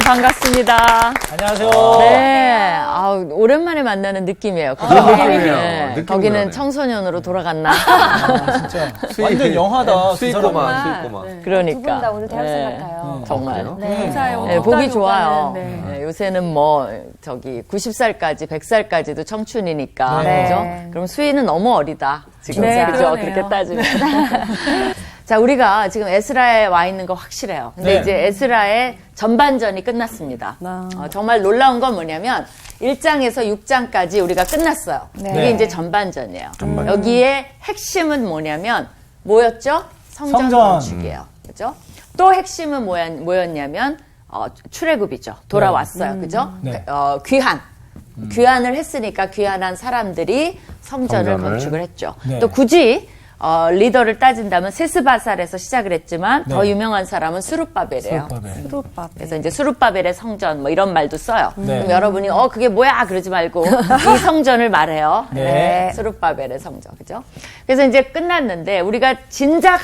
반갑습니다. 안녕하세요. 네. 오랜만에 만나는 느낌이에요. 네. 거기는 청소년으로 돌아갔나? 진짜. 완전 영화다. 수익고만. 네. 그러니까. 두 분 다 오늘 대학생 같아요. 정말. 감사해요. 보기 좋아요. 요새는 90살까지, 100살까지도 청춘이니까. 그죠? 그럼 수희는 너무 어리다. 지금. 그죠? 그렇게 따지면. 자, 우리가 지금 에스라에 와 있는 거 확실해요. 근데 이제 에스라의 전반전이 끝났습니다. 정말 놀라운 건 뭐냐면 1장에서 6장까지 우리가 끝났어요. 이게 이제 전반전이에요. 여기에 핵심은 뭐였죠? 성전 건축이에요. 그죠? 또 핵심은 뭐였냐면 출애굽이죠. 돌아왔어요. 그죠? 귀환을 했으니까 귀환한 사람들이 성전을 건축을 했죠. 또 굳이 리더를 따진다면 세스바살에서 시작을 했지만 더 유명한 사람은 스룹바벨이에요. 그래서 이제 스룹바벨의 성전 이런 말도 써요. 그럼 여러분이 그게 뭐야 그러지 말고 이 성전을 말해요. 스룹바벨의 성전. 그죠? 그래서 이제 끝났는데 우리가 진작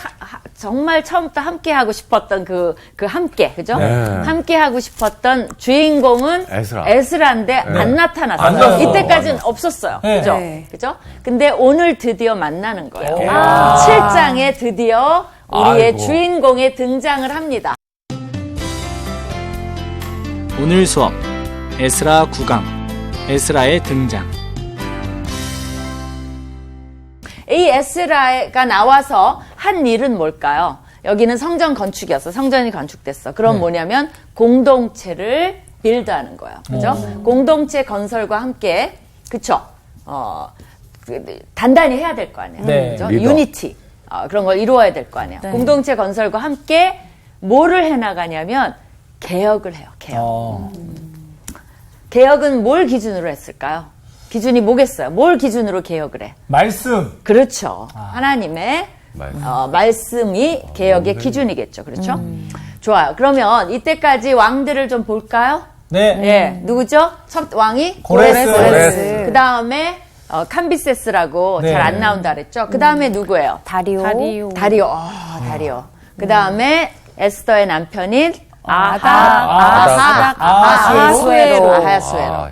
정말 처음부터 함께 하고 싶었던 그 함께. 그죠? 함께 하고 싶었던 주인공은 에스라인데 안 나타났어요. 이때까지는 없었어요. 그죠? 그죠? 근데 오늘 드디어 만나는 거예요. 7장에 드디어 우리의 주인공의 등장을 합니다. 오늘 수업 에스라 9강 에스라의 등장. 이 에스라가 나와서 한 일은 뭘까요? 여기는 성전 건축이었어. 성전이 건축됐어. 그럼 뭐냐면 공동체를 빌드하는 거예요. 그죠? 공동체 건설과 함께 그쵸? 단단히 해야 될 거 아니에요. 그죠? 유니티. 그런 걸 이루어야 될 거 아니에요. 공동체 건설과 함께 뭐를 해나가냐면 개혁을 해요. 개혁. 개혁은 뭘 기준으로 했을까요? 기준이 뭐겠어요? 뭘 기준으로 개혁을 해? 말씀. 그렇죠. 하나님의 말씀이 개혁의 기준이겠죠. 그렇죠? 좋아요. 그러면 이때까지 왕들을 좀 볼까요? 네. 누구죠? 첫 왕이 고레스. 그 다음에 캄비세스라고 잘 안 나온다 그랬죠. 그 다음에 누구예요? 다리오. 그 다음에 에스더의 남편인 아하수에로.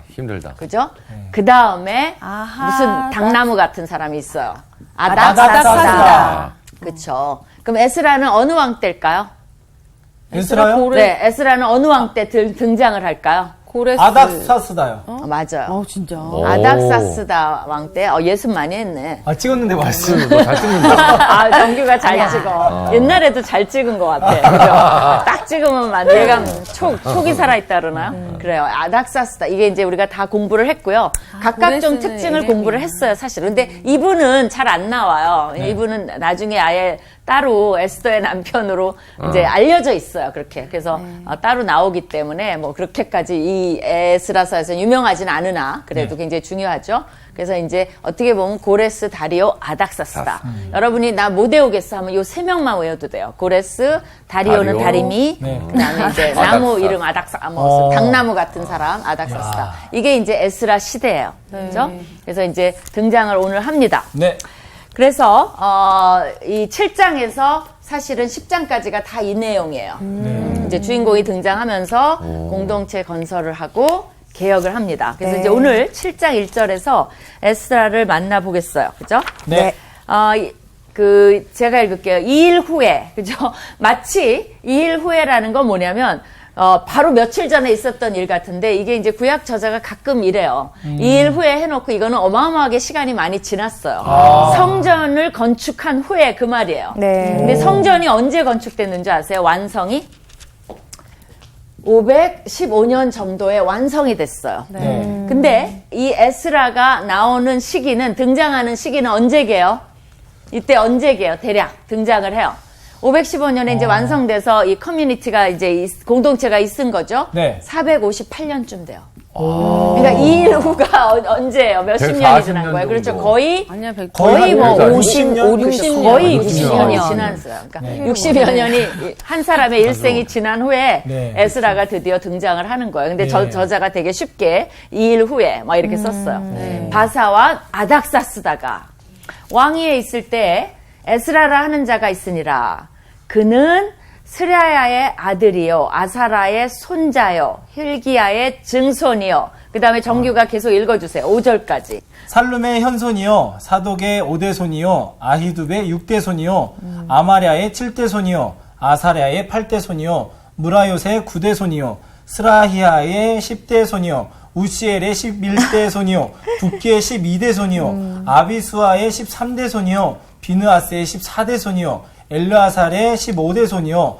힘들다. 그죠? 그 다음에 무슨 당나무 같은 사람이 있어요. 아닥사스다. 그쵸. 그럼 에스라는 어느 왕 때일까요? 에스라요? 네, 에스라는 어느 왕 때 등장을 할까요? 고레스. 아닥사스다요. 맞아요. 진짜. 아닥사스다 왕 때, 예습 많이 했네. 찍었는데 말씀. 잘 찍는다. 정규가 잘 찍어. 옛날에도 잘 찍은 것 같아. 그죠? 딱 찍으면 예감 촉이 살아있다 그러나요? 그래요. 아닥사스다. 이게 이제 우리가 다 공부를 했고요. 각각 좀 특징을 공부를 했어요, 사실. 근데 이분은 잘 안 나와요. 이분은 나중에 아예 따로 에스더의 남편으로 이제 알려져 있어요. 그렇게. 그래서 따로 나오기 때문에 그렇게까지 이 에스라서에서는 유명하진 않으나 그래도 굉장히 중요하죠. 그래서 이제 어떻게 보면 고레스, 다리오, 아닥사스다. 여러분이 나 못 외우겠어 하면 요 세 명만 외워도 돼요. 고레스, 다리오는 다리미, 그다음에 이제 나무 이름 당나무 같은 사람 아닥사스다. 이게 이제 에스라 시대예요. 그렇죠? 그래서 이제 등장을 오늘 합니다. 그래서 이 7장에서 사실은 10장까지가 다 이 내용이에요. 이제 주인공이 등장하면서 공동체 건설을 하고 개혁을 합니다. 그래서 이제 오늘 7장 1절에서 에스라를 만나보겠어요. 그죠? 제가 읽을게요. 2일 후에, 그죠? 마치 2일 후에라는 건 뭐냐면, 바로 며칠 전에 있었던 일 같은데, 이게 이제 구약 저자가 가끔 이래요. 2일 후에 해놓고 이거는 어마어마하게 시간이 많이 지났어요. 성전을 건축한 후에 그 말이에요. 근데 성전이 언제 건축됐는지 아세요? 완성이? 515년 정도에 완성이 됐어요. 근데 이 에스라가 나오는 시기는, 등장하는 시기는 언제게요? 이때 언제게요? 대략 등장을 해요. 515년에 이제 완성돼서 이 커뮤니티가 이제 공동체가 있은 거죠. 458년쯤 돼요. 그러니까 2일 후가 언제예요? 몇십 년이 지난 거예요? 그렇죠. 거의 60년이 지났어요. 그러니까 60여 년이 한 사람의 일생이 지난 후에 에스라가 드디어 등장을 하는 거예요. 근데 저자가 되게 쉽게 2일 후에 이렇게 썼어요. 바사와 아닥사스다가 왕위에 있을 때 에스라라 하는 자가 있으니라. 그는 스라야의 아들이요, 아사라의 손자요, 힐기야의 증손이요. 그 다음에 정규가 계속 읽어주세요. 5절까지. 살룸의 현손이요, 사독의 5대손이요, 아히둡의 6대손이요, 아마랴의 7대손이요, 아사랴의 8대손이요, 무라요세의 9대손이요, 스라히아의 10대손이요, 우시엘의 11대손이요, 북기의 12대손이요, 아비수아의 13대손이요, 비느아스의 14대손이요, 엘르아살의 15대손이요,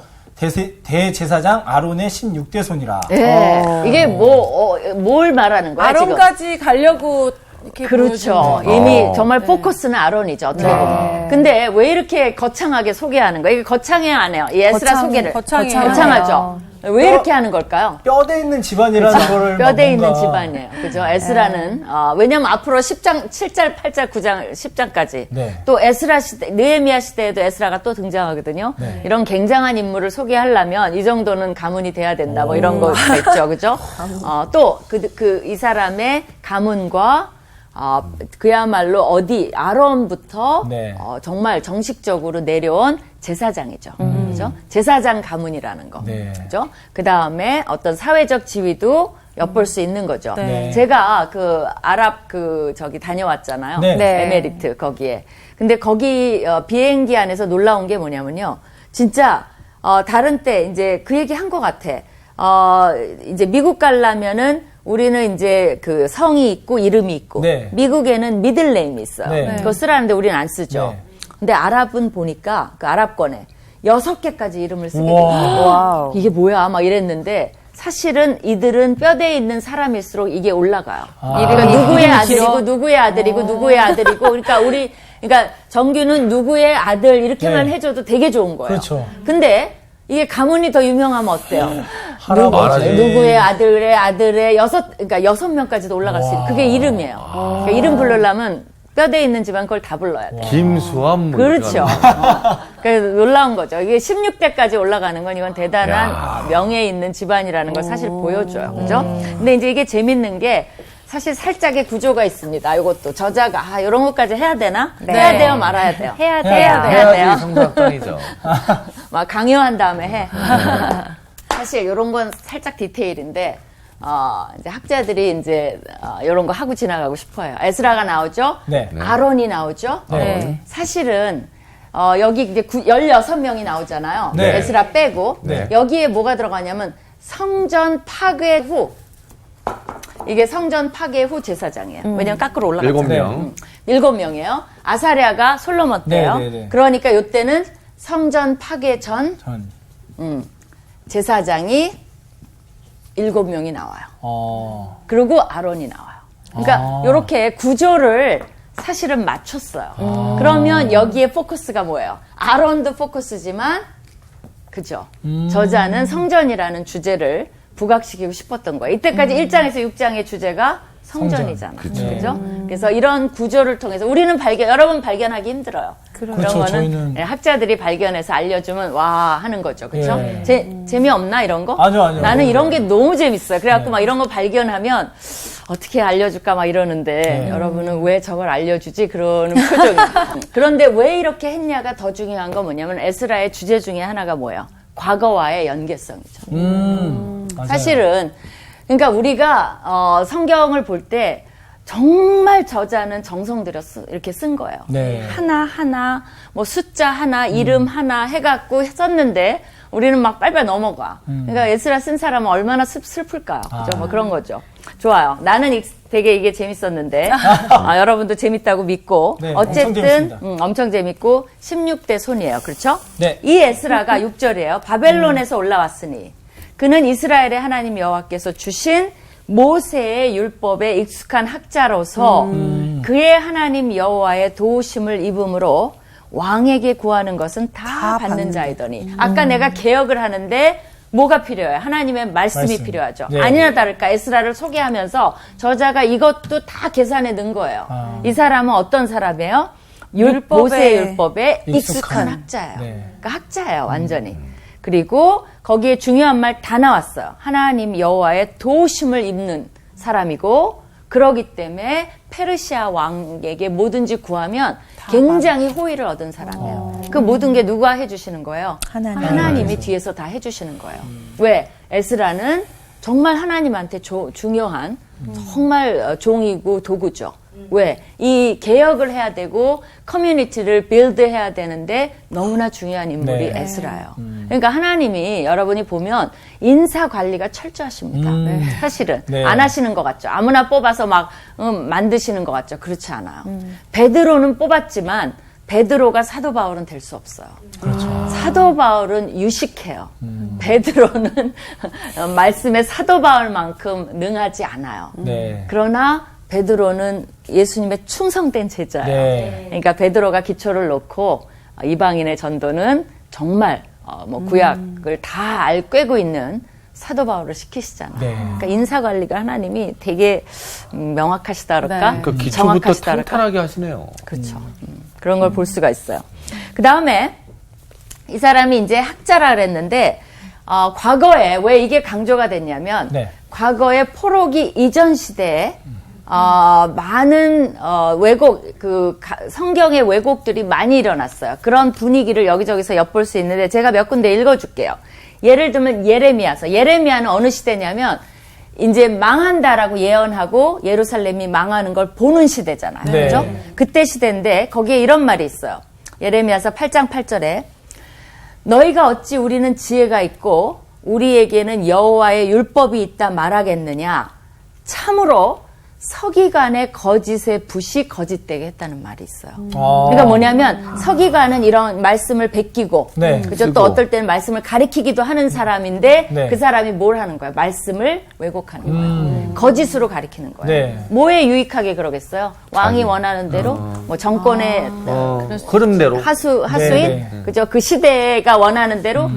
대제사장 아론의 16대손이라. 네. 이게 뭘 말하는 거야, 지금? 아론까지 가려고 이렇게 그렇죠. 보여주는 이미 정말 포커스는 아론이죠. 어떻게 보면. 근데 왜 이렇게 거창하게 소개하는 거예요? 이게 거창해요, 안 해요? 이 에스라 소개를. 거창하죠. 왜 이렇게 하는 걸까요? 뼈대 있는 집안이라는 거를. 뼈대 뭔가- 있는 집안이에요. 그죠? 에스라는, 왜냐면 앞으로 10장, 7장, 8장, 9장, 10장까지. 네. 또 에스라 시대, 느헤미야 시대에도 에스라가 또 등장하거든요. 네. 이런 굉장한 인물을 소개하려면 이 정도는 가문이 돼야 된다. 뭐 이런 거 있죠. 그죠? 또, 이 사람의 가문과 그야말로 아론부터 네. 정말 정식적으로 내려온 제사장이죠. 그죠? 제사장 가문이라는 거. 네. 그죠? 그 다음에 어떤 사회적 지위도 엿볼 수 있는 거죠. 네. 제가 아랍 다녀왔잖아요. 네. 네. 에메리트 거기에. 근데 거기 비행기 안에서 놀라운 게 뭐냐면요. 진짜 다른 때 이제 그 얘기 한 것 같아. 이제 미국 가려면은 우리는 이제 그 성이 있고 이름이 있고 네. 미국에는 미들네임이 있어요. 네. 그거 쓰라는데 우리는 안 쓰죠. 네. 근데 아랍은 보니까 그 아랍권에 6개까지 이름을 쓰게 돼 우와. 있어요. 이게 뭐야? 막 이랬는데 사실은 이들은 뼈대에 있는 사람일수록 이게 올라가요. 그러니까 누구의 아들이고 누구의 아들이고 누구의 아들이고 그러니까 정규는 누구의 아들 이렇게만 네. 해줘도 되게 좋은 거예요. 그렇죠. 근데 이게 가문이 더 유명하면 어때요? 할아버지. 누구의 아들의 6명까지도 올라갈 수 있는 그게 이름이에요. 그러니까 이름 부르려면 뼈대에 있는 집안 그걸 다 불러야 돼. 김수환 뭐 그렇죠. 그래서 놀라운 거죠. 이게 16대까지 올라가는 건 이건 대단한 명예 있는 집안이라는 걸 사실 보여줘요. 그죠? 근데 이제 이게 재밌는 게 사실 살짝의 구조가 있습니다. 이것도 저자가 이런 것까지 해야 되나? 해야 돼요, 말아야 돼요. 해야 돼요. 해야 해야지 돼요. 성장장이죠. 막 강요한 다음에 해. 사실 이런 건 살짝 디테일인데 이제 학자들이 이제 이런 거 하고 지나가고 싶어요. 에스라가 나오죠. 네. 아론이 나오죠. 네. 사실은 여기 이제 16명이 나오잖아요. 네. 에스라 빼고 네. 여기에 뭐가 들어가냐면 성전 파괴 후 이게 성전 파괴 후 제사장이에요. 왜냐면 깎으러 올라갔잖아요. 7명. 7명이에요. 아사랴가 솔로몬 때요. 네, 네, 네. 그러니까 이때는 성전 파괴 전 제사장이 7명이 나와요. 그리고 아론이 나와요. 그러니까 이렇게 구조를 사실은 맞췄어요. 그러면 여기에 포커스가 뭐예요? 아론도 포커스지만 그죠? 저자는 성전이라는 주제를 부각시키고 싶었던 거예요. 이때까지 1장에서 6장의 주제가 성전이잖아. 그죠? 그래서 이런 구조를 통해서 우리는 여러분 발견하기 힘들어요. 그런 그렇죠, 거는 저희는. 학자들이 발견해서 알려주면 와 하는 거죠. 그렇죠? 예. 재미없나 이런 거? 아니요. 나는 이런 게 너무 재밌어요. 그래갖고 막 이런 거 발견하면 어떻게 알려줄까 막 이러는데 여러분은 왜 저걸 알려주지? 그러는 표정이. 그런데 왜 이렇게 했냐가 더 중요한 건 뭐냐면 에스라의 주제 중에 하나가 뭐예요? 과거와의 연계성이죠. 맞아요. 사실은 그러니까 우리가 성경을 볼 때 정말 저자는 정성 들여 이렇게 쓴 거예요. 네. 하나 뭐 숫자 하나 이름 하나 해갖고 썼는데 우리는 막 빨빨 넘어가. 그러니까 에스라 쓴 사람은 얼마나 슬플까요? 그죠? 뭐 그런 거죠. 좋아요. 나는 되게 이게 재밌었는데 여러분도 재밌다고 믿고 네, 어쨌든 엄청 재밌습니다. 엄청 재밌고 16대 손이에요. 그렇죠? 네. 이 에스라가 6절이에요. 바벨론에서 올라왔으니 그는 이스라엘의 하나님 여호와께서 주신 모세의 율법에 익숙한 학자로서 그의 하나님 여호와의 도우심을 입음으로 왕에게 구하는 것은 다 받는 자이더니 아까 내가 개혁을 하는데 뭐가 필요해요? 하나님의 말씀이 말씀. 필요하죠. 네. 아니나 다를까 에스라를 소개하면서 저자가 이것도 다 계산에 넣은 거예요. 이 사람은 어떤 사람이에요? 모세의 율법에 익숙한 학자예요. 네. 그러니까 학자예요, 완전히. 그리고 거기에 중요한 말 다 나왔어요. 하나님 여호와의 도우심을 입는 사람이고 그러기 때문에 페르시아 왕에게 뭐든지 구하면 굉장히 호의를 얻은 사람이에요. 그 모든 게 누가 해주시는 거예요? 하나님이 뒤에서 다 해주시는 거예요. 왜? 에스라는 정말 하나님한테 중요한 정말 종이고 도구죠. 왜? 이 개혁을 해야 되고 커뮤니티를 빌드해야 되는데 너무나 중요한 인물이 네. 에스라예요. 그러니까 하나님이 여러분이 보면 인사 관리가 철저하십니다. 사실은 네. 안 하시는 것 같죠. 아무나 뽑아서 막 만드시는 것 같죠. 그렇지 않아요. 베드로는 뽑았지만 베드로가 사도 바울은 될 수 없어요. 사도 바울은 유식해요. 베드로는 말씀에 사도 바울만큼 능하지 않아요. 네. 그러나 베드로는 예수님의 충성된 제자예요. 네. 그러니까 베드로가 기초를 놓고 이방인의 전도는 정말 뭐 구약을 다 꿰고 있는 사도 바울을 시키시잖아요. 네. 그러니까 인사 관리가 하나님이 되게 명확하시다 그럴까? 그 기초부터 정확하시다 그럴까? 탄탄하게 하시네요. 그렇죠. 그런 걸 볼 수가 있어요. 그 다음에 이 사람이 이제 학자라 그랬는데 과거에 왜 이게 강조가 됐냐면 네. 과거에 포로기 이전 시대에 많은 성경의 왜곡들이 많이 일어났어요. 그런 분위기를 여기저기서 엿볼 수 있는데 제가 몇 군데 읽어줄게요. 예를 들면 예레미야는 어느 시대냐면 이제 망한다라고 예언하고 예루살렘이 망하는 걸 보는 시대잖아요. 네. 그죠? 그때 시대인데 거기에 이런 말이 있어요. 예레미야서 8장 8절에 너희가 어찌 우리는 지혜가 있고 우리에게는 여호와의 율법이 있다 말하겠느냐. 참으로 서기관의 거짓의 붓이 거짓되게 했다는 말이 있어요. 그러니까 뭐냐면 서기관은 이런 말씀을 베끼고 네. 그죠? 쓰고. 또 어떨 때는 말씀을 가리키기도 하는 사람인데 네. 그 사람이 뭘 하는 거예요? 말씀을 왜곡하는 거예요. 거짓으로 가리키는 거예요. 네. 뭐에 유익하게 그러겠어요? 왕이 원하는 대로 뭐 정권의 흐름대로. 하수인 네. 그죠? 그 시대가 원하는 대로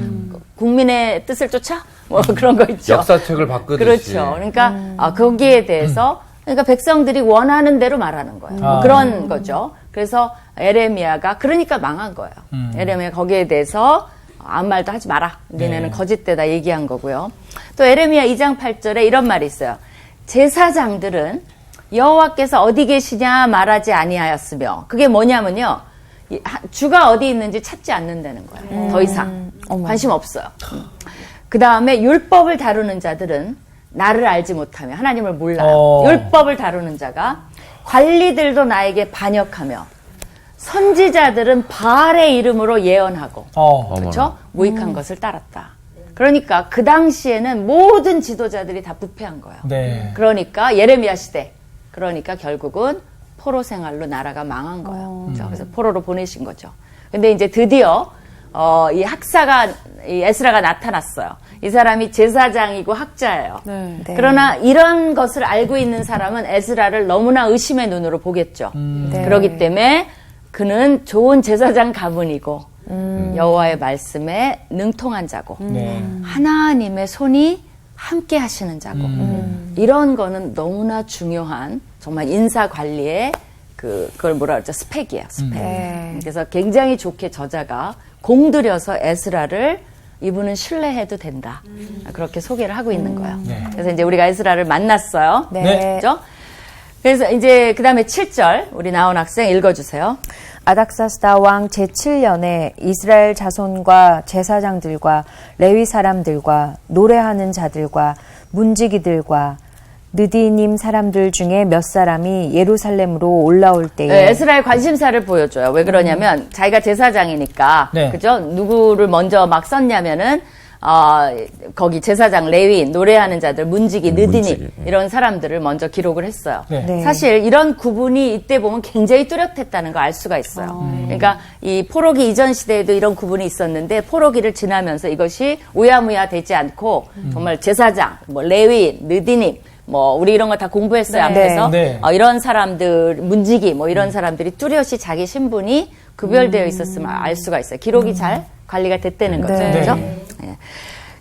국민의 뜻을 쫓아 뭐 그런 거 있죠. 역사책을 바꾸듯이. 그렇죠. 그러니까 거기에 대해서 그러니까 백성들이 원하는 대로 말하는 거예요. 뭐 그런 거죠. 그래서 에레미야가 그러니까 망한 거예요. 에레미야 거기에 대해서 아무 말도 하지 마라. 니네는 네. 거짓되다 얘기한 거고요. 또 에레미야 2장 8절에 이런 말이 있어요. 제사장들은 여호와께서 어디 계시냐 말하지 아니하였으며 그게 뭐냐면요. 주가 어디 있는지 찾지 않는다는 거예요. 더 이상 관심 없어요. 그 다음에 율법을 다루는 자들은 나를 알지 못하며 하나님을 몰라요. 율법을 다루는 자가 관리들도 나에게 반역하며 선지자들은 바알의 이름으로 예언하고 그렇죠? 무익한 것을 따랐다. 그러니까 그 당시에는 모든 지도자들이 다 부패한 거예요. 네. 그러니까 예레미야 시대. 그러니까 결국은 포로 생활로 나라가 망한 거예요. 그렇죠? 그래서 포로로 보내신 거죠. 근데 이제 드디어 이 학사가 이 에스라가 나타났어요. 이 사람이 제사장이고 학자예요. 네. 그러나 이런 것을 알고 있는 사람은 에스라를 너무나 의심의 눈으로 보겠죠. 그렇기 때문에 그는 좋은 제사장 가문이고 여호와의 말씀에 능통한 자고 네. 하나님의 손이 함께 하시는 자고 이런 거는 너무나 중요한 정말 인사 관리의 그걸 뭐라 그러죠? 스펙이에요. 스펙. 그래서 굉장히 좋게 저자가 공들여서 에스라를 이분은 신뢰해도 된다. 그렇게 소개를 하고 있는 거예요. 네. 그래서 이제 우리가 에스라를 만났어요. 네. 그죠? 그래서 이제 그 다음에 7절 우리 나온 학생 읽어주세요. 아닥사스다 왕 제7년에 이스라엘 자손과 제사장들과 레위 사람들과 노래하는 자들과 문지기들과 느디님 사람들 중에 몇 사람이 예루살렘으로 올라올 때에 네, 에스라의 관심사를 보여줘요. 왜 그러냐면 자기가 제사장이니까 네. 그죠? 누구를 먼저 막 썼냐면은 거기 제사장 레위 노래하는 자들 문지기 느디니 이런 사람들을 먼저 기록을 했어요. 네. 네. 사실 이런 구분이 이때 보면 굉장히 뚜렷했다는 걸 알 수가 있어요. 그러니까 이 포로기 이전 시대에도 이런 구분이 있었는데 포로기를 지나면서 이것이 우야무야 되지 않고 정말 제사장, 뭐 레위, 느디님 뭐 우리 이런 거 다 공부했어요. 앞에서 네. 이런 사람들 문지기 뭐 이런 사람들이 뚜렷이 자기 신분이 구별되어 있었으면 알 수가 있어요. 기록이 잘 관리가 됐다는 거죠. 네. 그렇죠? 네.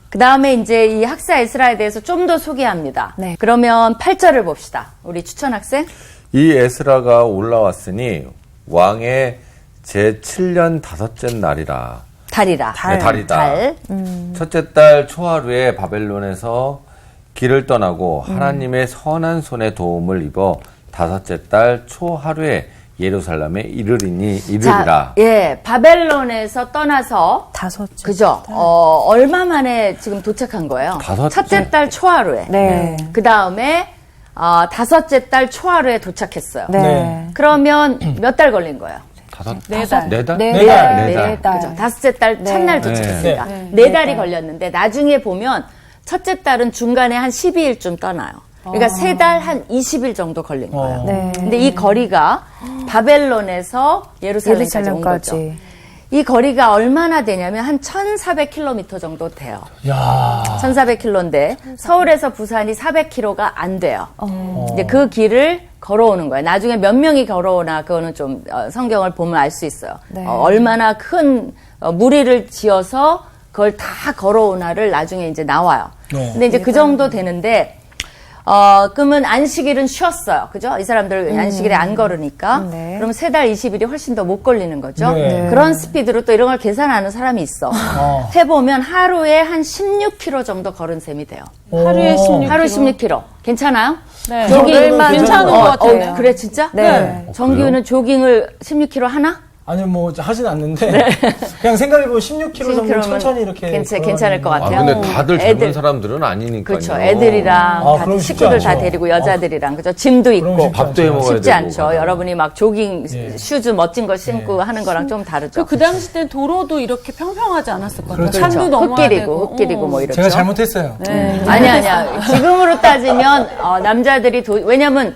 그 다음에 이제 이 학사 에스라에 대해서 좀 더 소개합니다. 네. 그러면 8절을 봅시다. 우리 추천 학생. 이 에스라가 올라왔으니 왕의 제7년 다섯째 날이라. 달이라. 네, 달이다. 달. 첫째 달 초하루에 바벨론에서 길을 떠나고 하나님의 선한 손의 도움을 입어 다섯째 달 초하루에 예루살렘에 이르리라. 자, 예, 바벨론에서 떠나서 다섯째. 그죠? 얼마 만에 지금 도착한 거예요? 첫째 달 초하루에. 네. 그 다음에 다섯째 달 초하루에 도착했어요. 네. 그러면 몇 달 걸린 거예요? 네 달. 네 달. 네 달. 그죠? 다섯째 달 네. 첫날 도착했으니까 네 달이 걸렸는데 나중에 보면 첫째 달은 중간에 한 12일쯤 떠나요. 그러니까 세 달 한 20일 정도 걸린 거예요. 네. 근데 이 거리가 바벨론에서 예루살렘까지 온 거죠. 예루살렘까지. 이 거리가 얼마나 되냐면 한 1,400km 정도 돼요. 야. 1,400km인데 서울에서 부산이 400km가 안 돼요. 이제 그 길을 걸어오는 거예요. 나중에 몇 명이 걸어오나 그거는 좀 성경을 보면 알 수 있어요. 네. 얼마나 큰 무리를 지어서 그걸 다 걸어오나를 나중에 이제 나와요. 네. 근데 이제 그 정도 되는데 그러면 안식일은 쉬었어요. 그죠? 이 사람들 안식일에 안 걸으니까. 네. 그럼 세 달 20일이 훨씬 더 못 걸리는 거죠. 네. 그런 스피드로 또 이런 걸 계산하는 사람이 있어. 해보면 하루에 한 16km 정도 걸은 셈이 돼요. 하루에 16km. 하루 16km. 괜찮아요? 네. 조깅만 괜찮은 것 같아요. 그래 진짜? 네. 정규는 조깅을 16km 하나? 아니 뭐 하진 않는데 그냥 생각해보면 16km 정도 16km 면 천천히 이렇게 괜찮을 것 같아요. 근데 다들 젊은 애들. 사람들은 아니니까요. 그렇죠. 애들이랑 다 그럼 쉽지 식구들 다 않죠. 데리고 여자들이랑 그죠. 짐도 그럼 있고 쉽지 밥도 해 먹어야 쉽지 되고. 않죠. 여러분이 막 조깅 예. 슈즈 멋진 거 신고 하는 거랑 좀 다르죠. 그 당시 땐 도로도 이렇게 평평하지 않았을 것 같아요. 그렇죠. 산도 넘어야 되고. 흙길이고 뭐 이렇죠. 제가 잘못했어요. 아니야. 지금으로 따지면 남자들이 왜냐면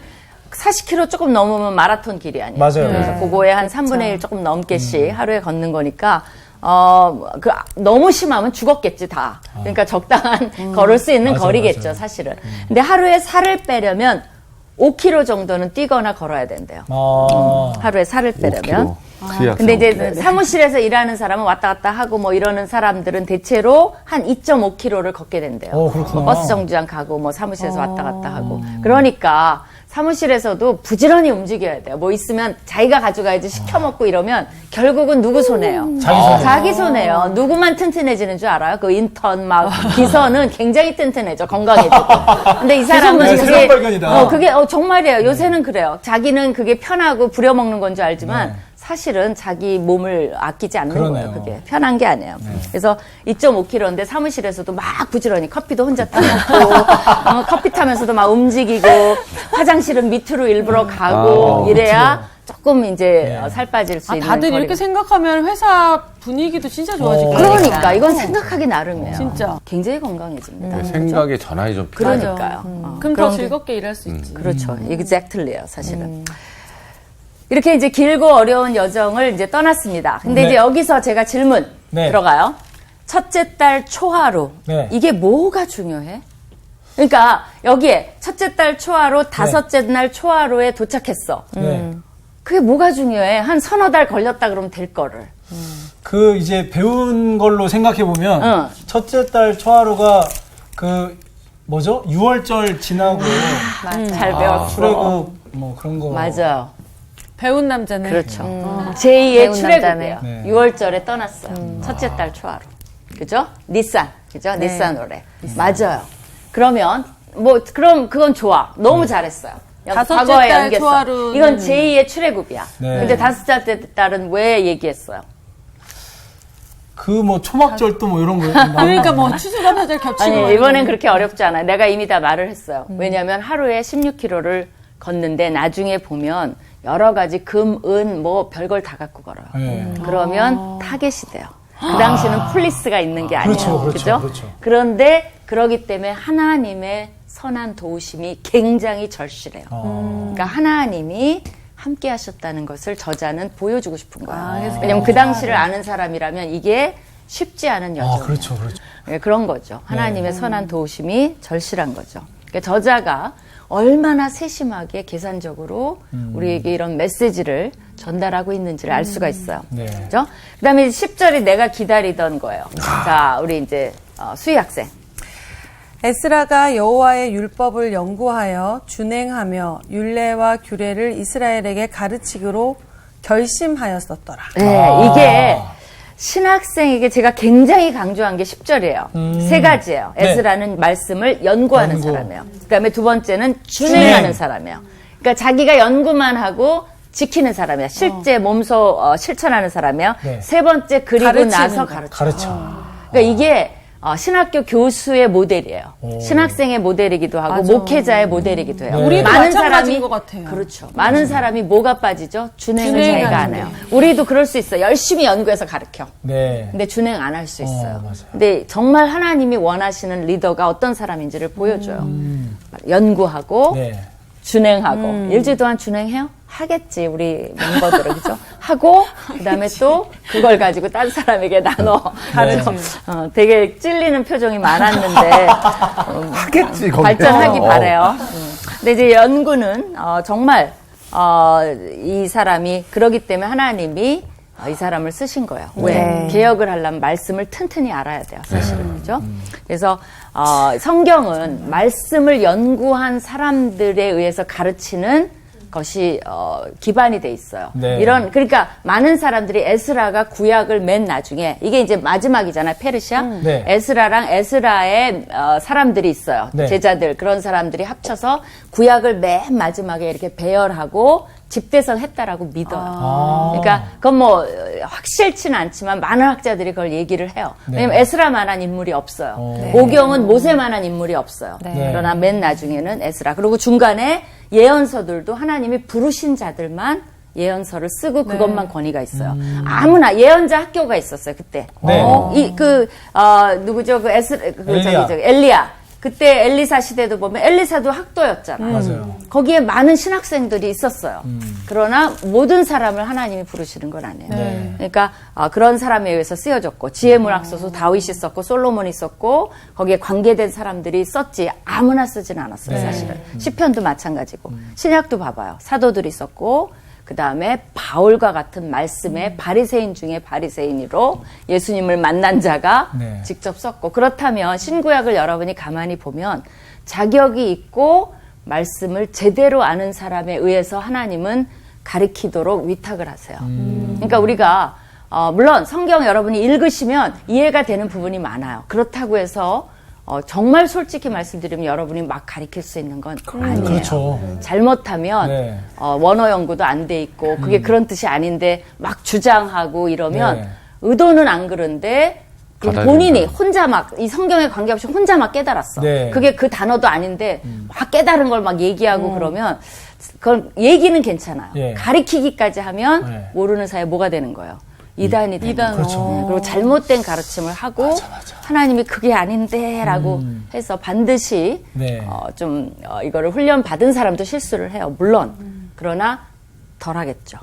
40km 조금 넘으면 마라톤 길이 아니에요. 맞아요. 그래서 네. 그거에 한 3분의 1 조금 넘게씩 하루에 걷는 거니까 너무 심하면 죽었겠지 다. 그러니까 적당한 걸을 수 있는 맞아요, 거리겠죠, 맞아요. 사실은. 근데 하루에 살을 빼려면 5km 정도는 뛰거나 걸어야 된대요. 하루에 살을 빼려면. 근데 이제 사무실에서 일하는 사람은 왔다 갔다 하고 뭐 이러는 사람들은 대체로 한 2.5km를 걷게 된대요. 그렇구나. 버스 정류장 가고 뭐 사무실에서 왔다 갔다 하고. 그러니까 사무실에서도 부지런히 움직여야 돼요. 뭐 있으면 자기가 가져가야지 시켜 먹고 이러면 결국은 누구 손해요? 자기 손해요. 누구만 튼튼해지는 줄 알아요? 그 인턴 막 비서는 굉장히 튼튼해져, 건강해지고. 근데 이 사람은 네, 새로운 발견이다. 그게 정말이에요. 요새는 그래요. 자기는 그게 편하고 부려먹는 건 줄 알지만 사실은 자기 몸을 아끼지 않는 그러네요. 거예요. 그게 편한 게 아니에요. 그래서 2.5km인데 사무실에서도 막 부지런히 커피도 혼자 타먹고 커피 타면서도 막 움직이고 화장실은 밑으로 일부러 가고 이래야 조금 이제 살 빠질 수 있는 다들 거리가. 이렇게 생각하면 회사 분위기도 진짜 좋아질 거예요. 그러니까 이건 생각하기 나름이에요. 진짜. 굉장히 건강해집니다. 생각의 전환이 좀 필요해요. 그러니까요. 그럼 더 그런 게- 즐겁게 일할 수 있지. 그렇죠. exactly예요, 사실은. 이렇게 이제 길고 어려운 여정을 이제 떠났습니다. 근데 네. 이제 여기서 제가 질문 네. 들어가요. 첫째 달 초하루. 네. 이게 뭐가 중요해? 그러니까 여기에 첫째 달 초하루, 다섯째 날 초하루에 도착했어. 네. 그게 뭐가 중요해? 한 서너 달 걸렸다 그러면 될 거를. 그 이제 배운 걸로 생각해 보면 응. 첫째 달 초하루가 그 뭐죠? 6월절 지나고 잘 배웠어. 출애굽 뭐 그런 거. 맞아요. 배운 남자네. 그렇죠. 제2의 배운 출애굽이에요. 남자네. 네. 6월절에 떠났어요. 첫째 달 초하루. 그죠? 니산. 그죠? 니산 노래. 맞아요. 그러면 그럼 그건 좋아. 너무 잘했어요. 다섯째 과거에 달 연기했어. 초하루는- 이건 제2의 출애굽이야. 네. 근데 다섯째 달은 왜 얘기했어요? 그 뭐 초막절도 뭐 이런 거. 그러니까 뭐 추수감사절 겹치고. 아니, 막 이번엔 이러고. 그렇게 어렵지 않아요. 내가 이미 다 말을 했어요. 왜냐하면 하루에 16km를 걷는데 나중에 보면 여러 가지 금, 은, 뭐 별걸 다 갖고 걸어요. 네. 그러면 타겟이 돼요. 그 당시는 폴리스가 있는 게 아니에요. 그렇죠, 그렇죠, 그죠? 그렇죠. 그런데 그러기 때문에 하나님의 선한 도우심이 굉장히 절실해요. 그러니까 하나님이 함께 하셨다는 것을 저자는 보여주고 싶은 거예요. 왜냐면 그 당시를 아는 사람이라면 이게 쉽지 않은 여정이에요. 그렇죠, 그렇죠. 네, 그런 거죠. 하나님의 선한 도우심이 절실한 거죠. 그러니까 저자가 얼마나 세심하게 계산적으로 우리에게 이런 메시지를 전달하고 있는지를 알 수가 있어요. 네. 그죠? 그 다음에 10절이 내가 기다리던 거예요. 자, 우리 이제 수희 학생. 에스라가 여호와의 율법을 연구하여 준행하며 율례와 규례를 이스라엘에게 가르치기로 결심하였었더라. 네, 이게 신학생에게 제가 굉장히 강조한 게 10절이에요. 세 가지예요. 네. 에스라는 말씀을 연구하는 연구. 사람이에요. 그 다음에 두 번째는 준행하는 사람이에요. 그러니까 자기가 연구만 하고 지키는 사람이야. 실제 몸소 실천하는 사람이야. 네. 세 번째 그리고 가르치는 나서 거. 가르쳐. 그러니까 이게 신학교 교수의 모델이에요. 신학생의 모델이기도 하고 맞아. 목회자의 모델이기도 해요. 네. 우리도 마찬가지인 것 같아요. 그렇죠. 많은 사람이 뭐가 빠지죠? 준행을 준행이 자기가 안 안 해요. 우리도 그럴 수 있어요. 열심히 연구해서 가르쳐. 네. 근데 준행 안 할 수 있어요. 맞아요. 근데 정말 하나님이 원하시는 리더가 어떤 사람인지를 보여줘요. 연구하고 네. 준행하고 일주일 동안 준행해요? 하겠지 우리 멤버들은 그죠? 하고 그다음에 또 그걸 가지고 딴 사람에게 나눠 가르쳐. 되게 찔리는 표정이 많았는데 하겠지, 거기서. 발전하기 바래요. 근데 이제 연구는 정말 이 사람이 그러기 때문에 하나님이 이 사람을 쓰신 거예요. 왜? 네. 개혁을 하려면 말씀을 튼튼히 알아야 돼요, 사실은. 그죠? 그래서, 성경은 말씀을 연구한 사람들에 의해서 가르치는 것이, 기반이 돼 있어요. 네. 그러니까 많은 사람들이 에스라가 구약을 맨 나중에, 이게 이제 마지막이잖아요, 페르시아. 네. 에스라랑 에스라의 사람들이 있어요. 네. 제자들, 그런 사람들이 합쳐서 구약을 맨 마지막에 이렇게 배열하고 집대성 했다라고 믿어요. 그러니까 그건 뭐 확실치는 않지만 많은 학자들이 그걸 얘기를 해요. 네. 왜냐면 에스라만한 인물이 없어요. 네. 오경은 모세만한 인물이 없어요. 네. 그러나 맨 나중에는 에스라. 그리고 중간에 예언서들도 하나님이 부르신 자들만 예언서를 쓰고 그것만 권위가 있어요. 아무나 예언자 학교가 있었어요 그때. 네. 누구죠? 엘리야. 엘리야. 그때 엘리사 시대도 보면 엘리사도 학도였잖아요. 맞아요. 거기에 많은 신학생들이 있었어요. 그러나 모든 사람을 하나님이 부르시는 건 아니에요. 네. 그러니까 그런 사람에 의해서 쓰여졌고 지혜문학서도 다윗이 썼고 솔로몬이 썼고 거기에 관계된 사람들이 썼지 아무나 쓰진 않았어요. 사실은. 시편도 마찬가지고 신약도 봐봐요. 사도들이 썼고 그 다음에 바울과 같은 말씀의 바리새인 중에 바리새인으로 예수님을 만난 자가 네. 직접 썼고 그렇다면 신구약을 여러분이 가만히 보면 자격이 있고 말씀을 제대로 아는 사람에 의해서 하나님은 가르치도록 위탁을 하세요. 그러니까 우리가 물론 성경 여러분이 읽으시면 이해가 되는 부분이 많아요. 그렇다고 해서 정말 솔직히 말씀드리면 여러분이 막 가르칠 수 있는 건 아니에요. 그렇죠. 잘못하면 네. 원어 연구도 안 돼 있고 그게 그런 뜻이 아닌데 막 주장하고 이러면 네. 의도는 안 그런데 본인이 혼자 막 이 성경에 관계없이 혼자 막 깨달았어. 네. 그게 그 단어도 아닌데 막 깨달은 걸 막 얘기하고 그러면 그건 얘기는 괜찮아요. 예. 가르치기까지 하면 네. 모르는 사이에 뭐가 되는 거예요? 이단이 되는 거예요. 그렇죠. 그리고 잘못된 가르침을 하고 하나님이 그게 아닌데라고 해서 반드시 네. 이거를 훈련 받은 사람도 실수를 해요. 물론 그러나 덜 하겠죠.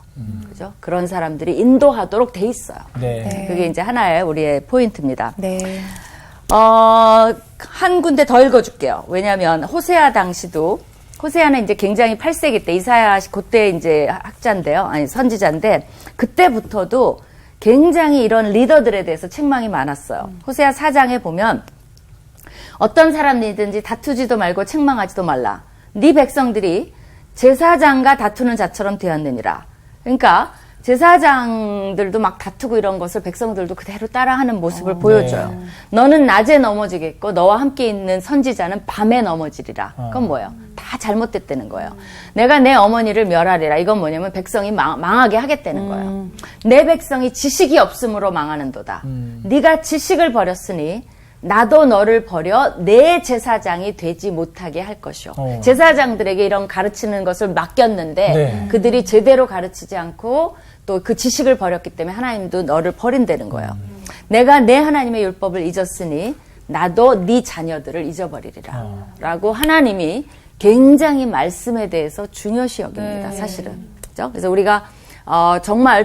그죠? 그런 사람들이 인도하도록 돼 있어요. 네. 그게 이제 하나의 우리의 포인트입니다. 네. 한 군데 더 읽어줄게요. 왜냐하면 호세아 당시도 호세아는 이제 굉장히 8세기 때 이사야 그때 이제 학자인데요, 아니 선지자인데 그때부터도 굉장히 이런 리더들에 대해서 책망이 많았어요. 호세아 4장에 보면 어떤 사람이든지 다투지도 말고 책망하지도 말라. 네 백성들이 제사장과 다투는 자처럼 되었느니라. 그러니까 제사장들도 막 다투고 이런 것을 백성들도 그대로 따라하는 모습을 보여줘요. 너는 낮에 넘어지겠고 너와 함께 있는 선지자는 밤에 넘어지리라. 그건 뭐예요? 다 잘못됐다는 거예요. 내가 내 어머니를 멸하리라. 이건 뭐냐면 백성이 망하게 하겠다는 거예요. 내 백성이 지식이 없으므로 망하는도다. 네가 지식을 버렸으니 나도 너를 버려 내 제사장이 되지 못하게 할 것이요. 제사장들에게 이런 가르치는 것을 맡겼는데 네. 그들이 제대로 가르치지 않고 또 그 지식을 버렸기 때문에 하나님도 너를 버린다는 거예요. 내가 내 하나님의 율법을 잊었으니 나도 네 자녀들을 잊어버리리라. 라고 하나님이 굉장히 말씀에 대해서 중요시 여깁니다. 사실은. 그죠? 그래서 우리가 정말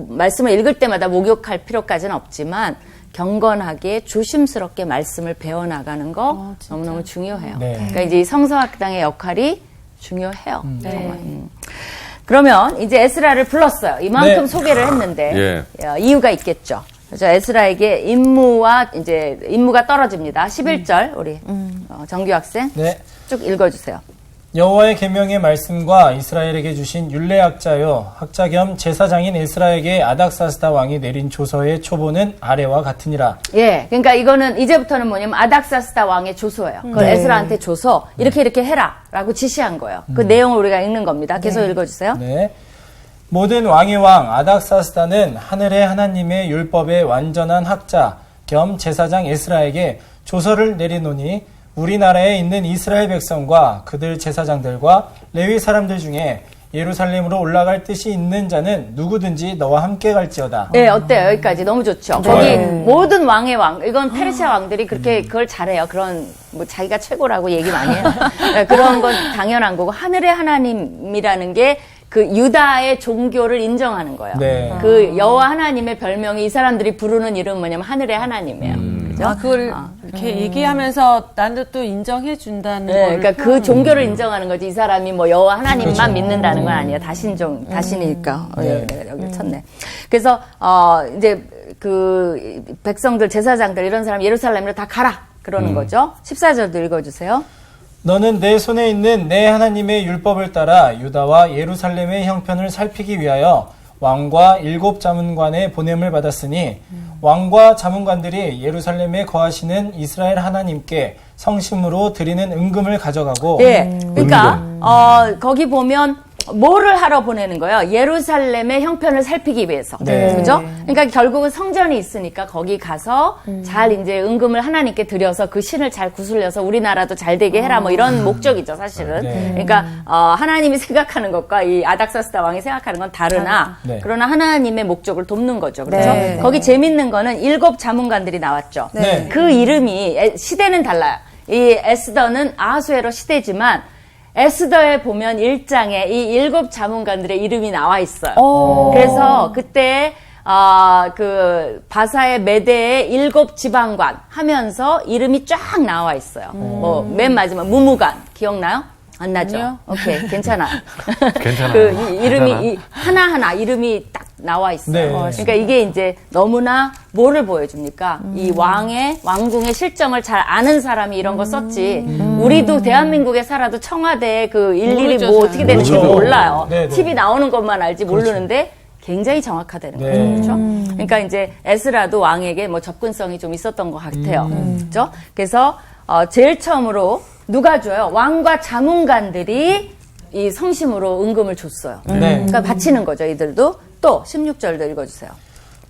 말씀을 읽을 때마다 목욕할 필요까지는 없지만 경건하게 조심스럽게 말씀을 배워나가는 거 너무너무 중요해요. 네. 그러니까 이제 성서학당의 역할이 중요해요. 정말. 그러면 이제 에스라를 불렀어요. 이만큼 네. 소개를 했는데 예. 이유가 있겠죠. 그래서 에스라에게 임무가 떨어집니다. 11절 우리 정규 학생 네. 쭉 읽어주세요. 여호와의 계명의 말씀과 이스라엘에게 주신 율례학자여 학자 겸 제사장인 에스라에게 아닥사스다 왕이 내린 조서의 초보는 아래와 같으니라. 예, 그러니까 이거는 이제부터는 뭐냐면 아닥사스다 왕의 조서예요. 그걸 에스라한테 줘서 이렇게 해라라고 지시한 거예요. 그 내용을 우리가 읽는 겁니다. 계속 읽어주세요. 네. 모든 왕의 왕 아닥사스다는 하늘의 하나님의 율법의 완전한 학자 겸 제사장 에스라에게 조서를 내리노니 우리나라에 있는 이스라엘 백성과 그들 제사장들과 레위 사람들 중에 예루살렘으로 올라갈 뜻이 있는 자는 누구든지 너와 함께 갈지어다. 네, 어때요? 여기까지 너무 좋죠. 거기 모든 왕의 왕, 이건 페르시아 왕들이 그렇게 그걸 잘해요. 그런 뭐 자기가 최고라고 얘기 많이 해요. 그런 건 당연한 거고 하늘의 하나님이라는 게 그 유다의 종교를 인정하는 거예요. 네. 그 여호와 하나님의 별명이 이 사람들이 부르는 이름은 뭐냐면 하늘의 하나님이에요. 그죠? 그걸 이렇게 얘기하면서 나도 또 인정해 준다는 네, 걸. 그러니까 그 종교를 인정하는 거지. 이 사람이 뭐 여호와 하나님만 믿는다는 건 아니에요. 다신이니까. 네. 여기 쳤네. 그래서 이제 그 백성들, 제사장들 이런 사람 예루살렘으로 다 가라 그러는 거죠. 14절도 읽어주세요. 너는 내 손에 있는 내 하나님의 율법을 따라 유다와 예루살렘의 형편을 살피기 위하여 왕과 7 자문관의 보냄을 받았으니 왕과 자문관들이 예루살렘에 거하시는 이스라엘 하나님께 성심으로 드리는 은금을 가져가고 예. 그러니까 거기 보면 뭐를 하러 보내는 거예요? 예루살렘의 형편을 살피기 위해서. 네. 그죠? 그러니까 결국은 성전이 있으니까 거기 가서 잘 이제 은금을 하나님께 드려서 그 신을 잘 구슬려서 우리나라도 잘 되게 해라 뭐 이런 목적이죠, 사실은. 네. 그러니까 하나님이 생각하는 것과 이 아닥사스다 왕이 생각하는 건 다르나 네. 그러나 하나님의 목적을 돕는 거죠. 그렇죠? 네. 거기 재밌는 거는 7 자문관들이 나왔죠. 네. 그 이름이 시대는 달라요. 이 에스더는 아하수에로 시대지만 에스더에 보면 1장에 이 7 자문관들의 이름이 나와 있어요. 그래서 그때 그 바사의 메대의 7 지방관 하면서 이름이 쫙 나와 있어요. 뭐 맨 마지막 무무관 기억나요? 안 나죠? 아니요. 오케이, 괜찮아요. 괜찮아요. 그 이름이 괜찮아. 하나하나 이름이 딱 나와 있어요. 네. 그러니까 이게 이제 너무나 뭐를 보여줍니까? 이 왕궁의 실정을 잘 아는 사람이 이런 거 썼지. 우리도 대한민국에 살아도 청와대에 그 일일이 모르죠, 뭐 잘. 어떻게 되는지 모르죠. 몰라요. 네, 네. TV 나오는 것만 알지 모르는데 굉장히 정확하다는 거죠. 네. 그렇죠? 그러니까 이제 에스라도 왕에게 뭐 접근성이 좀 있었던 것 같아요. 그렇죠? 그래서 제일 처음으로 누가 줘요? 왕과 자문관들이 이 성심으로 은금을 줬어요. 네. 그러니까 바치는 거죠, 이들도. 또 16절도 읽어주세요.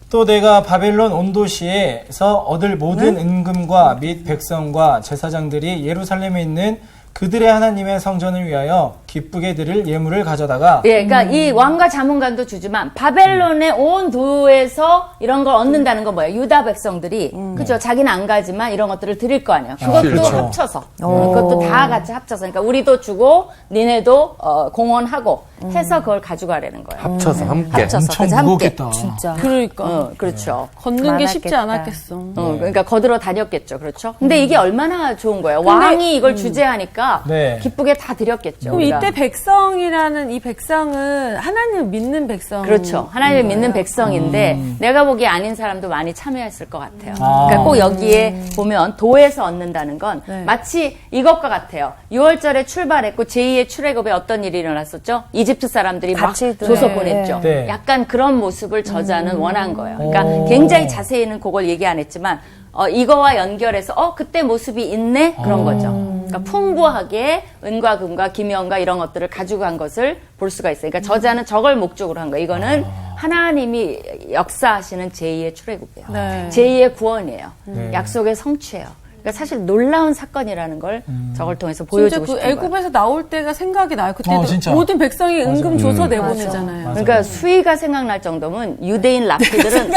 또 내가 바벨론 온 도시에서 얻을 모든 은금과 및 백성과 제사장들이 예루살렘에 있는 그들의 하나님의 성전을 위하여 기쁘게 드릴 예물을 가져다가 예, 그러니까 이 왕과 자문관도 주지만 바벨론의 온 도에서 이런 걸 얻는다는 건 뭐예요? 유다 백성들이 그죠? 자기는 안 가지만 이런 것들을 드릴 거 아니에요. 그것도 그렇죠. 합쳐서 그것도 다 같이 합쳐서 그러니까 우리도 주고 니네도 공헌하고 해서 그걸 가져가라는 거예요. 합쳐서 함께. 합쳐서 엄청 그래서 함께. 무겁겠다. 진짜. 그러니까. 그렇죠. 걷는 게 쉽지 많았겠다. 않았겠어. 그러니까 거들어 다녔겠죠. 그렇죠. 근데 이게 얼마나 좋은 거예요. 왕이 이걸 주재하니까 네. 기쁘게 다 드렸겠죠. 그럼 우리가. 이때 백성이라는 이 백성은 하나님을 믿는 백성. 그렇죠. 하나님을 믿는 백성인데 내가 보기에 아닌 사람도 많이 참여했을 것 같아요. 아. 그러니까 꼭 여기에 보면 도에서 얻는다는 건 네. 마치 이것과 같아요. 6월절에 출발했고 제2의 출애굽에 어떤 일이 일어났었죠? 이집트 사람들이 막 같이 조서 네. 보냈죠. 네. 약간 그런 모습을 저자는 원한 거예요. 그러니까 오. 굉장히 자세히는 그걸 얘기 안 했지만 이거와 연결해서 그때 모습이 있네? 그런 거죠. 그러니까 풍부하게 은과 금과 기명과 이런 것들을 가지고 간 것을 볼 수가 있어요. 그러니까 저자는 저걸 목적으로 한 거예요. 이거는 하나님이 역사하시는 제2의 출애굽이에요. 네. 제2의 구원이에요. 네. 약속의 성취예요. 그러니까 사실 놀라운 사건이라는 걸 저걸 통해서 진짜 보여주고 그 싶은 거예요. 애굽에서 나올 때가 생각이 나요. 그때 진짜. 모든 백성이 은금 줘서 맞아. 내보내잖아요. 그러니까 수위가 생각날 정도면 유대인 랍비들은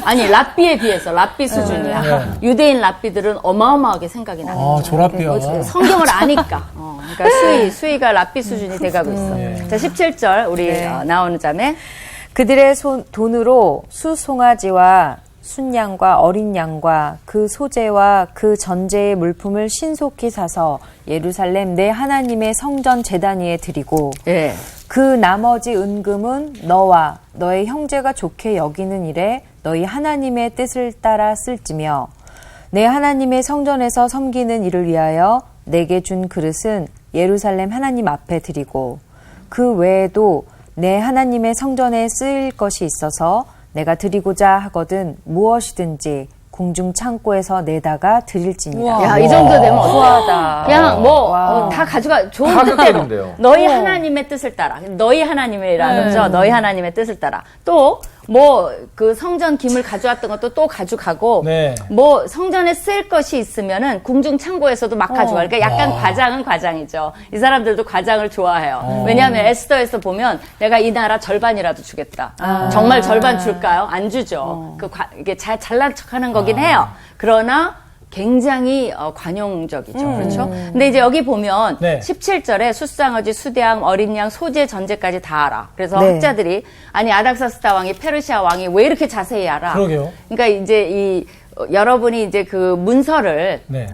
아니 랍비에 비해서 랍비 수준이야. 유대인 랍비들은 어마어마하게 생각이 나는 거죠. 졸업비야. 성경을 아니까. 그러니까 수위가 랍비 수준이 돼가고 있어. 자 17절 우리 나오는 자매. 그들의 돈으로 수송아지와 순양과 어린 양과 그 소재와 그 전제의 물품을 신속히 사서 예루살렘 내 하나님의 성전 제단 위에 드리고 예. 그 나머지 은금은 너와 너의 형제가 좋게 여기는 일에 너희 하나님의 뜻을 따라 쓸지며 내 하나님의 성전에서 섬기는 일을 위하여 내게 준 그릇은 예루살렘 하나님 앞에 드리고 그 외에도 내 하나님의 성전에 쓰일 것이 있어서 내가 드리고자 하거든 무엇이든지 공중 창고에서 내다가 드릴지니라. 야, 이 정도 되면 후하다. 그냥 다 가져가 좋은 다 뜻대로 깎이는데요. 너희 하나님의 뜻을 따라 너희 하나님이라는 거죠. 너희 하나님의 뜻을 따라 또 뭐 그 성전 기물 가져왔던 것도 또 가져가고 네. 뭐 성전에 쓸 것이 있으면은 궁중 창고에서도 막 가져와. 그러니까 약간 과장은 과장이죠. 이 사람들도 과장을 좋아해요. 왜냐하면 에스더에서 보면 내가 이 나라 절반이라도 주겠다. 정말 절반 줄까요? 안 주죠. 이게 잘난 척하는 거긴 해요. 그러나 굉장히 관용적이죠. 그렇죠? 근데 이제 여기 보면 네. 17절에 숫상어지, 수대양, 어린 양, 소재, 전제까지 다 알아. 그래서 네. 학자들이 아니 아닥사스다 왕이 페르시아 왕이 왜 이렇게 자세히 알아? 그러게요. 그러니까 이제 여러분이 이제 그 문서를 네.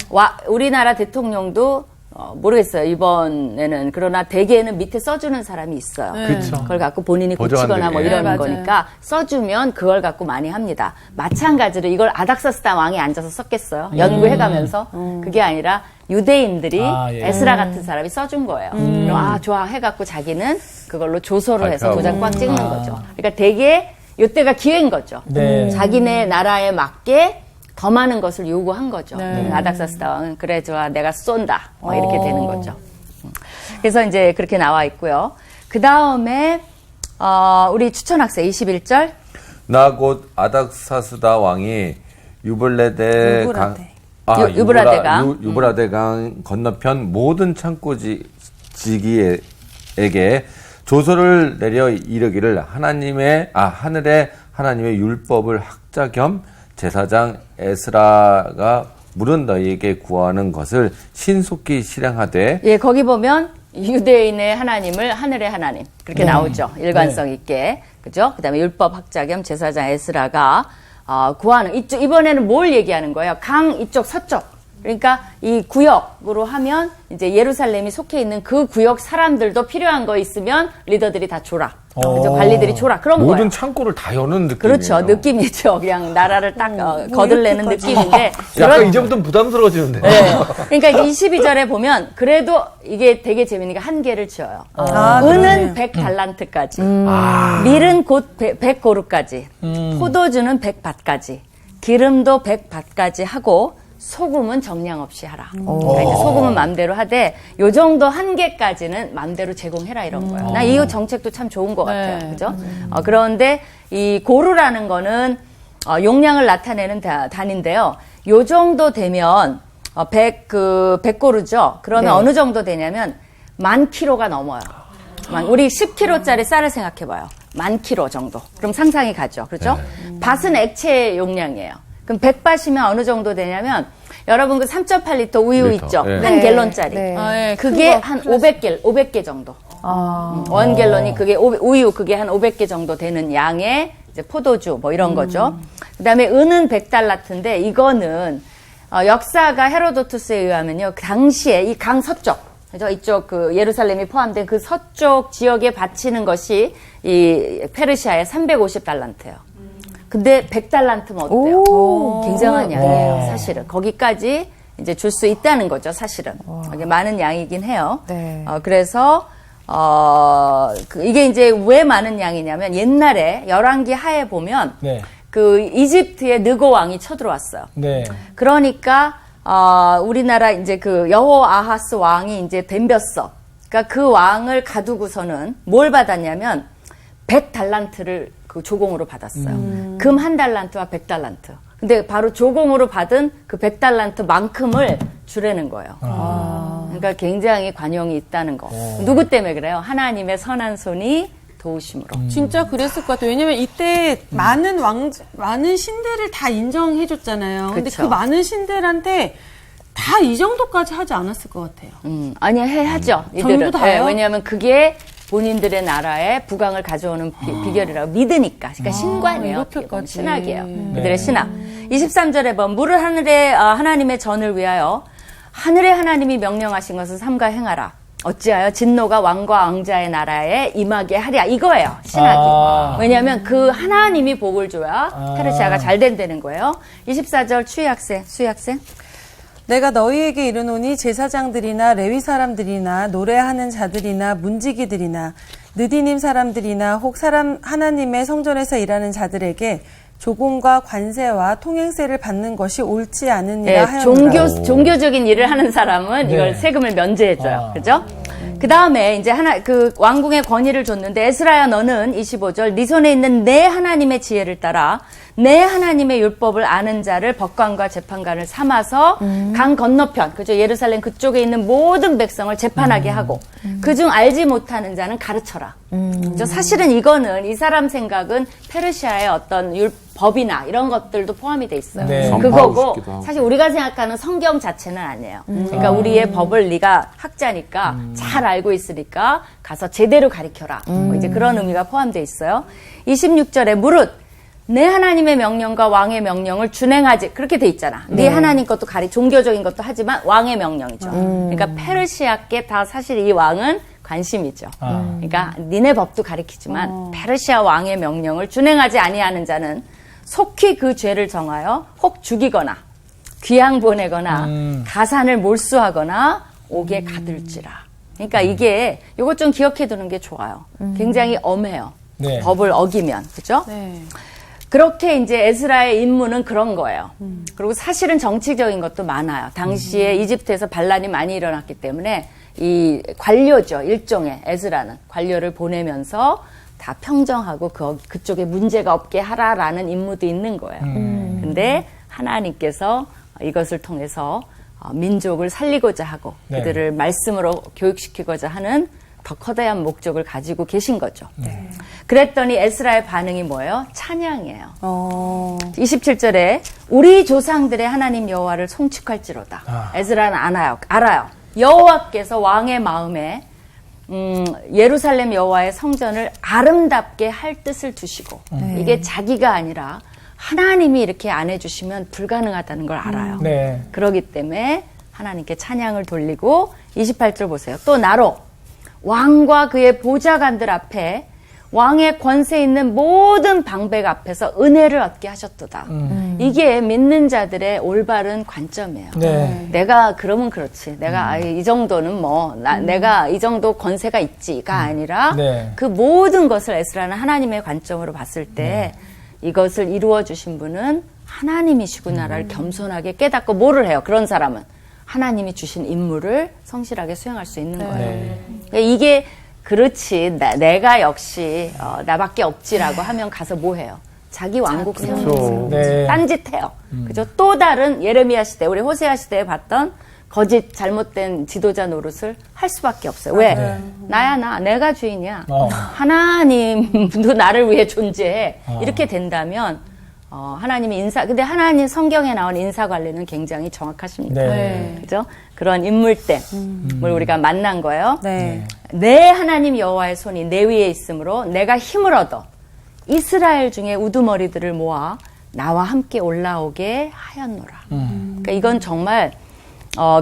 우리나라 대통령도 모르겠어요. 이번에는. 그러나 대개는 밑에 써주는 사람이 있어요. 그쵸. 그걸 갖고 본인이 보조관들이. 고치거나 뭐 네, 이러는 맞아요. 거니까 써주면 그걸 갖고 많이 합니다. 마찬가지로 이걸 아닥사스다 왕이 앉아서 썼겠어요. 연구해가면서. 그게 아니라 유대인들이 예. 에스라 같은 사람이 써준 거예요. 그럼 좋아 해갖고 자기는 그걸로 조서로 해서 발표하고. 도장 꽉 찍는 거죠. 그러니까 되게 이때가 기회인 거죠. 네. 자기네 나라에 맞게 더 많은 것을 요구한 거죠. 아닥사스다 왕은 그래 좋아 내가 쏜다 이렇게 되는 거죠. 그래서 이제 그렇게 나와 있고요. 그 다음에 우리 추천 학생 21절 나 곧 아닥사스다 왕이 유블라데 강 유브라데 강 건너편 모든 창고지기에게 조서를 내려 이르기를 하늘의 하나님의 율법을 학자 겸 제사장 에스라가 물은 너희에게 구하는 것을 신속히 실행하되. 예, 거기 보면 유대인의 하나님을 하늘의 하나님 그렇게 나오죠. 일관성 있게. 그죠? 그다음에 율법 학자 겸 제사장 에스라가 구하는 이번에는 뭘 얘기하는 거예요? 강 이쪽 서쪽. 그러니까 이 구역으로 하면 이제 예루살렘이 속해 있는 그 구역 사람들도 필요한 거 있으면 리더들이 다 줘라. 그죠? 관리들이 줘라. 그런 거예요. 모든 창고를 다 여는 느낌이에요. 그렇죠. 느낌이죠. 그냥 나라를 딱 거들내는 느낌인데. 약간 이제부터는 부담스러워지는데. 네. 그러니까 22절에 보면 그래도 이게 되게 재밌는 게 한 개를 지어요. 은은 100달란트까지. 밀은 곧 100고루까지. 포도주는 100밭까지. 기름도 100밭까지 하고 소금은 정량 없이 하라. 그러니까 이제 소금은 맘대로 하되 요 정도 한계까지는 맘대로 제공해라 이런 거예요. 나 이 정책도 참 좋은 것 같아요. 그죠? 그런데 이 고루라는 거는 용량을 나타내는 단인데요. 요 정도 되면 100고루죠. 그러면 어느 정도 되냐면 10,000kg가 넘어요. 우리 10kg짜리 쌀을 생각해봐요. 10,000kg 정도. 그럼 상상이 가죠. 그렇죠? 밭은 액체 용량이에요. 그럼 100밭이면 어느 정도 되냐면 여러분 그 3.8리터 우유 리터. 있죠? 네. 한 갤런짜리. 네, 그게 한 500개 정도. 원 갤런이 그게 우유 그게 한 500개 정도 되는 양의 이제 포도주 뭐 이런 거죠. 그다음에 은은 100달란트인데 이거는 역사가 헤로도투스에 의하면요. 그 당시에 이 강 서쪽 그죠? 이쪽 그 예루살렘이 포함된 그 서쪽 지역에 바치는 것이 이 페르시아의 350달란트예요. 근데 100달란트면 어때요? 굉장한 양이에요, 사실은. 거기까지 이제 줄 수 있다는 거죠, 사실은. 이게 많은 양이긴 해요. 네. 그래서, 이게 이제 왜 많은 양이냐면 옛날에 열왕기 하에 보면 네. 그 이집트의 느고 왕이 쳐들어왔어요. 네. 그러니까, 우리나라 이제 그 여호아하스 왕이 이제 덤볐어. 그러니까 그 왕을 가두고서는 뭘 받았냐면 100달란트를 그 조공으로 받았어요. 금 1달란트와 100달란트. 근데 바로 조공으로 받은 그 100달란트만큼을 주라는 거예요. 그러니까 굉장히 관용이 있다는 거. 누구 때문에 그래요? 하나님의 선한 손이 도우심으로. 진짜 그랬을 것 같아요. 왜냐면 이때 많은 신들을 다 인정해줬잖아요. 근데 그쵸. 그 많은 신들한테 다 이 정도까지 하지 않았을 것 같아요. 아니, 하죠. 전부 이들은. 다요? 네, 왜냐하면 그게 본인들의 나라에 부강을 가져오는 비결이라고 믿으니까. 그러니까 신관이에요. 이렇게까지. 신학이에요. 그들의 신학. 23절에 보면 물을 하늘에 하나님의 전을 위하여 하늘의 하나님이 명령하신 것을 삼가 행하라. 어찌하여 진노가 왕과 왕자의 나라에 임하게 하랴. 이거예요. 신학이. 왜냐하면 그 하나님이 복을 줘야 페르시아가 잘 된다는 거예요. 24절 수희 학생. 내가 너희에게 이르노니 제사장들이나 레위 사람들이나 노래하는 자들이나 문지기들이나 느디님 사람들이나 혹 하나님의 성전에서 일하는 자들에게 조공과 관세와 통행세를 받는 것이 옳지 않으니라 하였노라. 종교적인 일을 하는 사람은 네. 이걸 세금을 면제해줘요. 아. 그죠? 그 다음에 이제 왕궁의 권위를 줬는데, 에스라야, 너는 25절, 네 손에 있는 내 하나님의 지혜를 따라 내 하나님의 율법을 아는 자를 법관과 재판관을 삼아서 강 건너편, 그죠? 예루살렘 그쪽에 있는 모든 백성을 재판하게 하고, 그중 알지 못하는 자는 가르쳐라. 그죠? 사실은 이거는, 이 사람 생각은 페르시아의 어떤 법이나 이런 것들도 포함이 돼 있어요. 네. 그거고, 선포하고 싶기도 하고. 사실 우리가 생각하는 성경 자체는 아니에요. 그러니까 우리의 법을 네가 학자니까 잘 알고 있으니까 가서 제대로 가르쳐라. 뭐 이제 그런 의미가 포함되어 있어요. 26절에 무릇 내 하나님의 명령과 왕의 명령을 준행하지, 그렇게 돼 있잖아. 네 하나님 것도 종교적인 것도 하지만 왕의 명령이죠. 그러니까 페르시아께 다 사실 이 왕은 관심이죠. 그러니까 니네 법도 가리키지만 페르시아 왕의 명령을 준행하지 아니하는 자는 속히 그 죄를 정하여 혹 죽이거나 귀양 보내거나 가산을 몰수하거나 옥에 가둘지라. 그러니까 이게 요것 좀 기억해 두는 게 좋아요. 굉장히 엄해요. 네. 법을 어기면, 그죠? 네. 그렇게 이제 에스라의 임무는 그런 거예요. 그리고 사실은 정치적인 것도 많아요. 당시에 이집트에서 반란이 많이 일어났기 때문에 이 관료죠. 일종의 에스라는 관료를 보내면서 다 평정하고 그쪽에 문제가 없게 하라라는 임무도 있는 거예요. 근데 하나님께서 이것을 통해서 민족을 살리고자 하고 네. 그들을 말씀으로 교육시키고자 하는 더 커다란 목적을 가지고 계신 거죠. 그랬더니 에스라의 반응이 뭐예요? 찬양이에요. 27절에 우리 조상들의 하나님 여호와를 송축할지로다. 에스라는 알아요. 여호와께서 왕의 마음에 예루살렘 여호와의 성전을 아름답게 할 뜻을 두시고 이게 자기가 아니라 하나님이 이렇게 안 해주시면 불가능하다는 걸 알아요. 네. 그렇기 때문에 하나님께 찬양을 돌리고 28절 보세요. 또 나로 왕과 그의 보좌관들 앞에 왕의 권세 있는 모든 방백 앞에서 은혜를 얻게 하셨도다. 이게 믿는 자들의 올바른 관점이에요. 네. 내가 그러면 그렇지. 내가 이 정도는 내가 이 정도 권세가 있지가 아니라 네. 그 모든 것을 에스라는 하나님의 관점으로 봤을 때 이것을 이루어 주신 분은 하나님이시구나를 겸손하게 깨닫고 뭐를 해요? 그런 사람은 하나님이 주신 임무를 성실하게 수행할 수 있는 거예요. 네. 그러니까 이게 그렇지 내가 역시 나밖에 없지라고 하면 가서 뭐 해요? 자기 왕국 세우는 거죠. 네. 딴짓해요. 그죠? 또 다른 예레미야 시대, 우리 호세아 시대에 봤던 거짓 잘못된 지도자 노릇을 할 수밖에 없어요. 왜? 나야 내가 주인이야. 하나님도 나를 위해 존재해. 이렇게 된다면 하나님이 근데 하나님 성경에 나온 인사 관리는 굉장히 정확하십니다. 네. 그죠? 그런 인물됨을 우리가 만난 거예요. 네. 내 하나님 여호와의 손이 내 위에 있으므로 내가 힘을 얻어 이스라엘 중에 우두머리들을 모아 나와 함께 올라오게 하였노라. 그러니까 이건 정말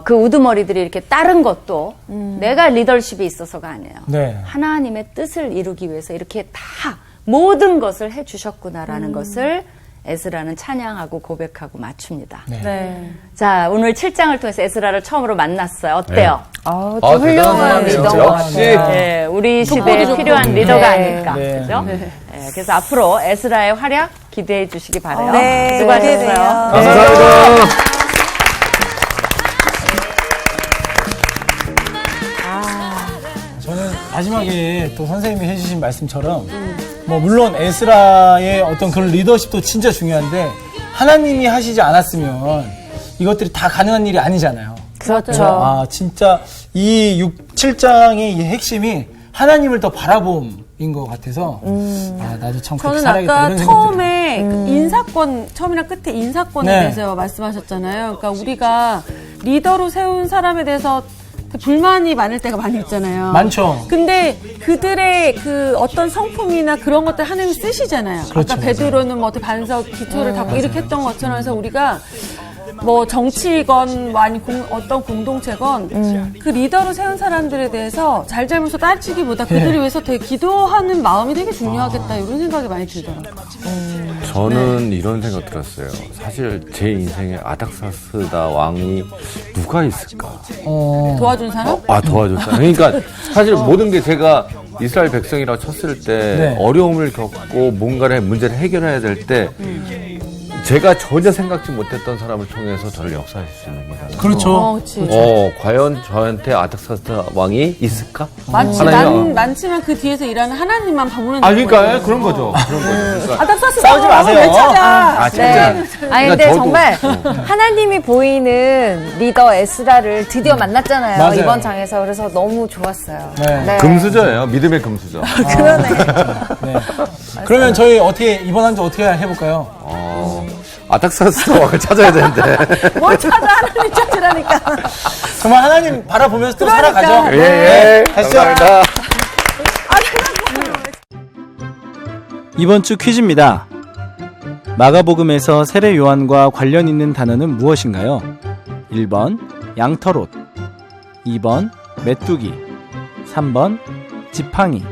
그 우두머리들이 이렇게 따른 것도 내가 리더십이 있어서가 아니에요. 네. 하나님의 뜻을 이루기 위해서 이렇게 다 모든 것을 해주셨구나라는 것을 에스라는 찬양하고 고백하고 맞춥니다. 네. 네. 자, 오늘 7장을 통해서 에스라를 처음으로 만났어요. 어때요? 아, 아, 훌륭한 대단한 리더인 사람이에요. 것 역시. 같아요. 네, 우리 시대에 좋고. 필요한 리더가 네. 아닐까. 네. 그죠? 네, 그래서 앞으로 에스라의 활약 기대해 주시기 바라요. 네, 수고하셨어요. 기대돼요. 감사합니다. 저는 마지막에 또 선생님이 해주신 말씀처럼 뭐 물론 에스라의 어떤 그런 리더십도 진짜 중요한데 하나님이 하시지 않았으면 이것들이 다 가능한 일이 아니잖아요. 그렇죠. 아 진짜 이 7장의 이 핵심이 하나님을 더 바라봄인 것 같아서 아 나도 참 그렇게 저는 살아야겠다 아까 이런 생각이 들어요. 처음에 그 인사권, 처음이나 끝에 인사권에 네. 대해서 말씀하셨잖아요. 그러니까 우리가 리더로 세운 사람에 대해서 불만이 많을 때가 많이 있잖아요. 많죠. 근데 그들의 그 어떤 성품이나 그런 것들 하나님이 쓰시잖아요. 그렇죠, 아까 베드로는 뭐 어떻게 반석 기초를 닦고 이렇게 했던 것처럼 해서 우리가 뭐 정치건 뭐 아니 어떤 공동체건 그 리더로 세운 사람들에 대해서 잘잘못을 따지기보다 그들을 위해서 되게 기도하는 마음이 되게 중요하겠다 이런 생각이 많이 들더라고요. 저는 이런 생각 들었어요. 사실 제 인생에 아닥사스다 왕이 누가 있을까? 도와준 사람? 도와줬어요. 그러니까 사실 모든 게 제가 이스라엘 백성이라고 쳤을 때 네. 어려움을 겪고 뭔가를 문제를 해결해야 될 때 제가 전혀 생각지 못했던 사람을 통해서 저를 역사하실 수 있는 거잖아요. 그렇죠. 그렇지. 과연 저한테 아닥사스다 왕이 있을까? 많지만 그 뒤에서 일하는 하나님만 보면 그러니까 그런 거죠. 그런 거죠. 그러니까 아닥사스 싸우지 마세요. 왜 찾아? 아니 그러니까 근데 저도- 정말 하나님이 보이는 리더 에스라를 드디어 만났잖아요. 맞아요. 이번 장에서. 그래서 너무 좋았어요. 네. 금수저예요. 믿음의 금수저. 네. 그러면 저희 어떻게 이번 한 주 어떻게 해볼까요? 아닥사스다 왕을 찾아야 되는데. 뭘 찾아? 하나님 찾으라니까. 정말 하나님 바라보면서 또 그러니까. 살아가죠. 예, 가시죠. 감사합니다. 이번 주 퀴즈입니다. 마가복음에서 세례 요한과 관련 있는 단어는 무엇인가요? 1번 양털옷, 2번 메뚜기, 3번 지팡이.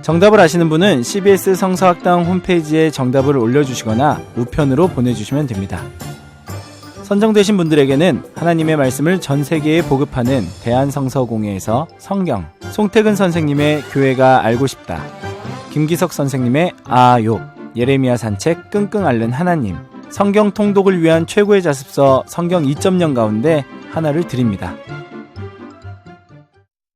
정답을 아시는 분은 CBS 성서학당 홈페이지에 정답을 올려주시거나 우편으로 보내주시면 됩니다. 선정되신 분들에게는 하나님의 말씀을 전 세계에 보급하는 대한성서공회에서 성경, 송태근 선생님의 교회가 알고 싶다, 김기석 선생님의 아욥, 예레미야 산책, 끙끙 앓는 하나님, 성경 통독을 위한 최고의 자습서 성경 2.0 가운데 하나를 드립니다.